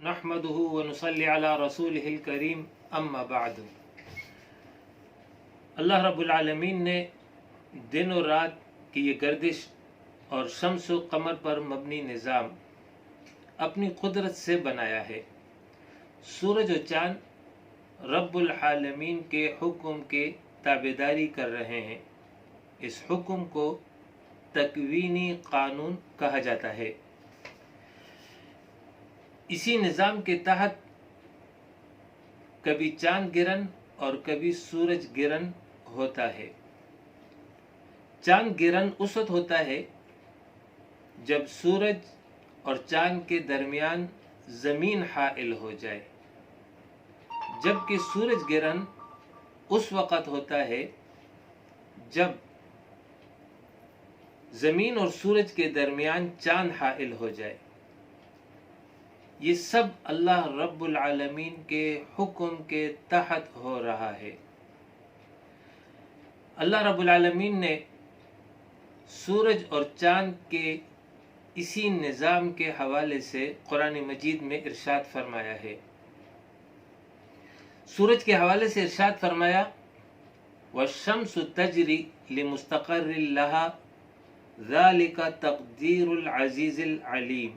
نحمده ونصلي على رسوله الكريم اما بعد۔ اللہ رب العالمین نے دن و رات کی یہ گردش اور شمس و قمر پر مبنی نظام اپنی قدرت سے بنایا ہے۔ سورج و چاند رب العالمین کے حکم کے تابعداری کر رہے ہیں۔ اس حکم کو تکوینی قانون کہا جاتا ہے۔ اسی نظام کے تحت کبھی چاند گرہن اور کبھی سورج گرہن ہوتا ہے۔ چاند گرہن اس وقت ہوتا ہے جب سورج اور چاند کے درمیان زمین حائل ہو جائے، جبکہ سورج گرہن اس وقت ہوتا ہے جب زمین اور سورج کے درمیان چاند حائل ہو جائے۔ یہ سب اللہ رب العالمین کے حکم کے تحت ہو رہا ہے۔ اللہ رب العالمین نے سورج اور چاند کے اسی نظام کے حوالے سے قرآن مجید میں ارشاد فرمایا ہے۔ سورج کے حوالے سے ارشاد فرمایا وَالشَّمْسُ تَجْرِي لِمُسْتَقَرٍّ لَهَا ذَلِكَ تَقْدِيرُ الْعَزِيزِ الْعَلِيمِ،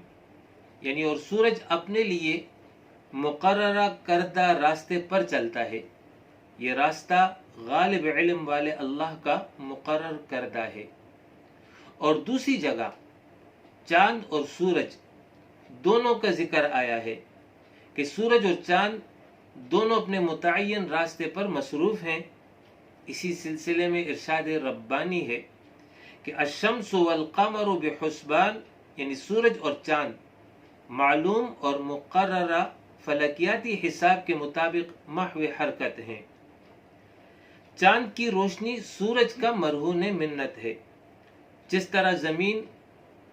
یعنی اور سورج اپنے لیے مقررہ کردہ راستے پر چلتا ہے، یہ راستہ غالب علم والے اللہ کا مقرر کردہ ہے۔ اور دوسری جگہ چاند اور سورج دونوں کا ذکر آیا ہے کہ سورج اور چاند دونوں اپنے متعین راستے پر مصروف ہیں۔ اسی سلسلے میں ارشاد ربانی ہے کہ الشمس والقمر بحسبان، یعنی سورج اور چاند معلوم اور مقررہ فلکیاتی حساب کے مطابق محو حرکت ہیں۔ چاند کی روشنی سورج کا مرہون منت ہے۔ جس طرح زمین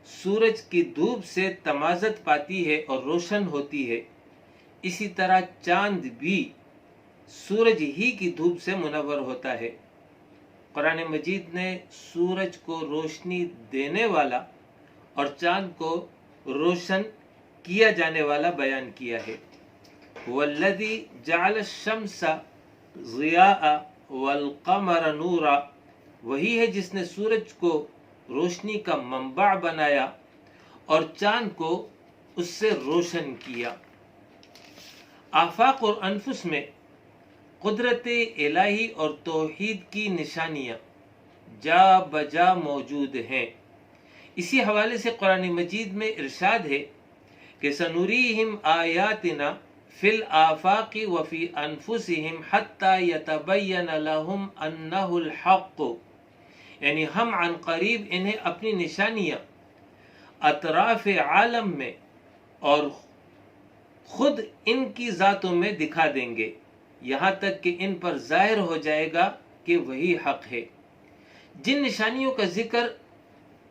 سورج کی دھوپ سے تمازت پاتی ہے اور روشن ہوتی ہے، اسی طرح چاند بھی سورج ہی کی دھوپ سے منور ہوتا ہے۔ قرآن مجید نے سورج کو روشنی دینے والا اور چاند کو روشن کیا جانے والا بیان کیا ہے۔ وَالَّذِي جَعَلَ الشَّمْسَ ضِيَاءً وَالْقَمَرَ نُورًا، وہی ہے جس نے سورج کو روشنی کا منبع بنایا اور چاند کو اس سے روشن کیا۔ آفاق اور انفس میں قدرت الہی اور توحید کی نشانیاں جا بجا موجود ہیں۔ اسی حوالے سے قرآن مجید میں ارشاد ہے کہ سنوریہم آیاتنا فی الآفاق وفی انفسہم حتی یتبین لہم انہ الحق، یعنی ہم عن قریب انہیں اپنی نشانیاں اطراف عالم میں اور خود ان کی ذاتوں میں دکھا دیں گے، یہاں تک کہ ان پر ظاہر ہو جائے گا کہ وہی حق ہے۔ جن نشانیوں کا ذکر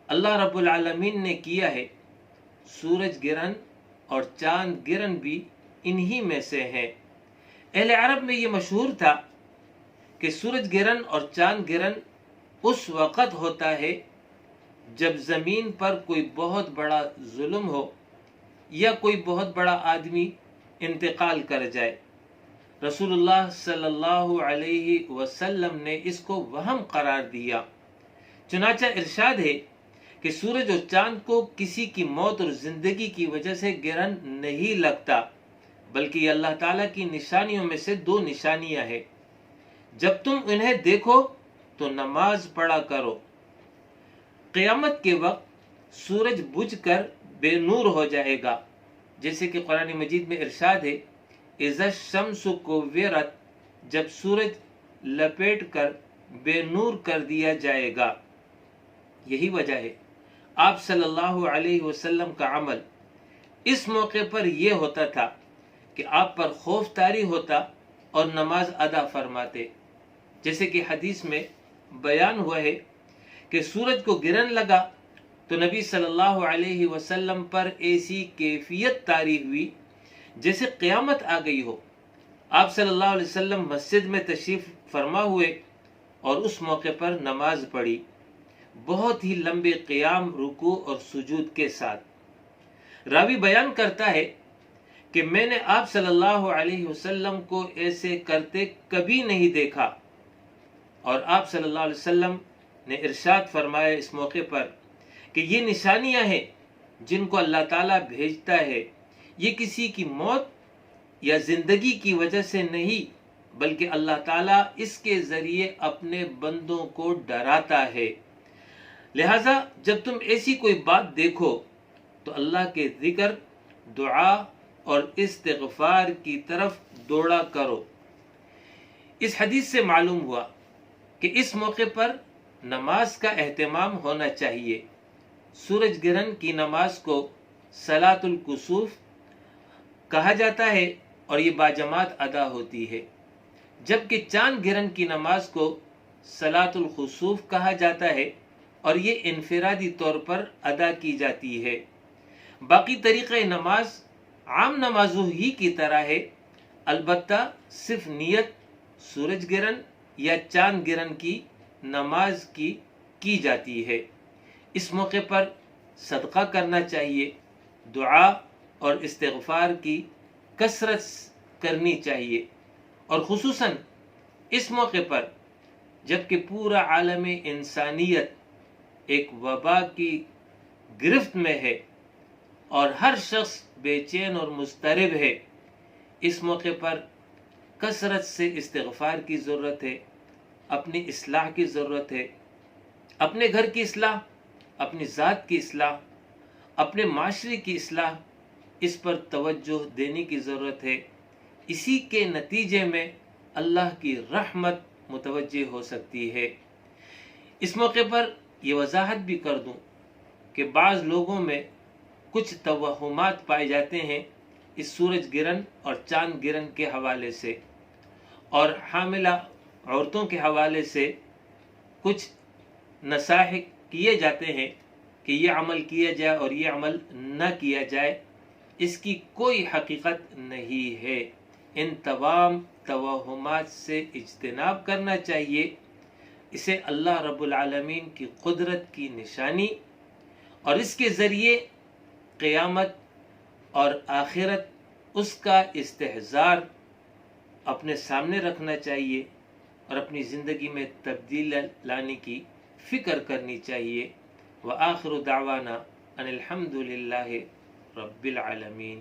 اللہ رب العالمین نے کیا ہے، سورج گرہن اور چاند گرہن بھی انہی میں سے ہیں۔ اہل عرب میں یہ مشہور تھا کہ سورج گرہن اور چاند گرہن اس وقت ہوتا ہے جب زمین پر کوئی بہت بڑا ظلم ہو یا کوئی بہت بڑا آدمی انتقال کر جائے۔ رسول اللہ صلی اللہ علیہ وسلم نے اس کو وہم قرار دیا، چنانچہ ارشاد ہے کہ سورج اور چاند کو کسی کی موت اور زندگی کی وجہ سے گرہن نہیں لگتا، بلکہ یہ اللہ تعالیٰ کی نشانیوں میں سے دو نشانیاں ہیں۔ جب تم انہیں دیکھو تو نماز پڑھا کرو۔ قیامت کے وقت سورج بجھ کر بے نور ہو جائے گا، جیسے کہ قرآن مجید میں ارشاد ہے اذا الشمس کورت، جب سورج لپیٹ کر بے نور کر دیا جائے گا۔ یہی وجہ ہے آپ صلی اللہ علیہ وسلم کا عمل اس موقع پر یہ ہوتا تھا کہ آپ پر خوف طاری ہوتا اور نماز ادا فرماتے، جیسے کہ حدیث میں بیان ہوا ہے کہ سورج کو گرہن لگا تو نبی صلی اللہ علیہ وسلم پر ایسی کیفیت طاری ہوئی جیسے قیامت آ گئی ہو۔ آپ صلی اللہ علیہ وسلم مسجد میں تشریف فرما ہوئے اور اس موقع پر نماز پڑھی، بہت ہی لمبے قیام، رکوع اور سجود کے ساتھ۔ راوی بیان کرتا ہے کہ میں نے آپ صلی اللہ علیہ وسلم کو ایسے کرتے کبھی نہیں دیکھا. اور آپ صلی اللہ علیہ وسلم نے ارشاد فرمایا اس موقع پر کہ یہ نشانیاں ہیں جن کو اللہ تعالیٰ بھیجتا ہے، یہ کسی کی موت یا زندگی کی وجہ سے نہیں، بلکہ اللہ تعالیٰ اس کے ذریعے اپنے بندوں کو ڈراتا ہے. لہٰذا جب تم ایسی کوئی بات دیکھو تو اللہ کے ذکر، دعا اور استغفار کی طرف دوڑا کرو. اس حدیث سے معلوم ہوا کہ اس موقع پر نماز کا اہتمام ہونا چاہیے. سورج گرہن کی نماز کو صلاۃ الکسوف کہا جاتا ہے اور یہ باجماعت ادا ہوتی ہے، جبکہ چاند گرہن کی نماز کو صلاۃ الخسوف کہا جاتا ہے اور یہ انفرادی طور پر ادا کی جاتی ہے. باقی طریقہ نماز عام نمازوں ہی کی طرح ہے، البتہ صرف نیت سورج گرہن یا چاند گرہن کی نماز کی جاتی ہے. اس موقع پر صدقہ کرنا چاہیے، دعا اور استغفار کی کثرت کرنی چاہیے، اور خصوصاً اس موقع پر جب کہ پورا عالم انسانیت ایک وبا کی گرفت میں ہے اور ہر شخص بے چین اور مضطرب ہے. اس موقع پر کثرت سے استغفار کی ضرورت ہے، اپنی اصلاح کی ضرورت ہے، اپنے گھر کی اصلاح، اپنی ذات کی اصلاح، اپنے معاشرے کی اصلاح، اس پر توجہ دینے کی ضرورت ہے. اسی کے نتیجے میں اللہ کی رحمت متوجہ ہو سکتی ہے. اس موقع پر یہ وضاحت بھی کر دوں کہ بعض لوگوں میں کچھ توہمات پائے جاتے ہیں اس سورج گرہن اور چاند گرہن کے حوالے سے، اور حاملہ عورتوں کے حوالے سے کچھ نصائح کیے جاتے ہیں کہ یہ عمل کیا جائے اور یہ عمل نہ کیا جائے. اس کی کوئی حقیقت نہیں ہے. ان تمام توہمات سے اجتناب کرنا چاہیے. اسے اللہ رب العالمین کی قدرت کی نشانی اور اس کے ذریعے قیامت اور آخرت، اس کا استحضار اپنے سامنے رکھنا چاہیے اور اپنی زندگی میں تبدیل لانے کی فکر کرنی چاہیے. وآخر دعوانا ان الحمد للہ رب العالمین.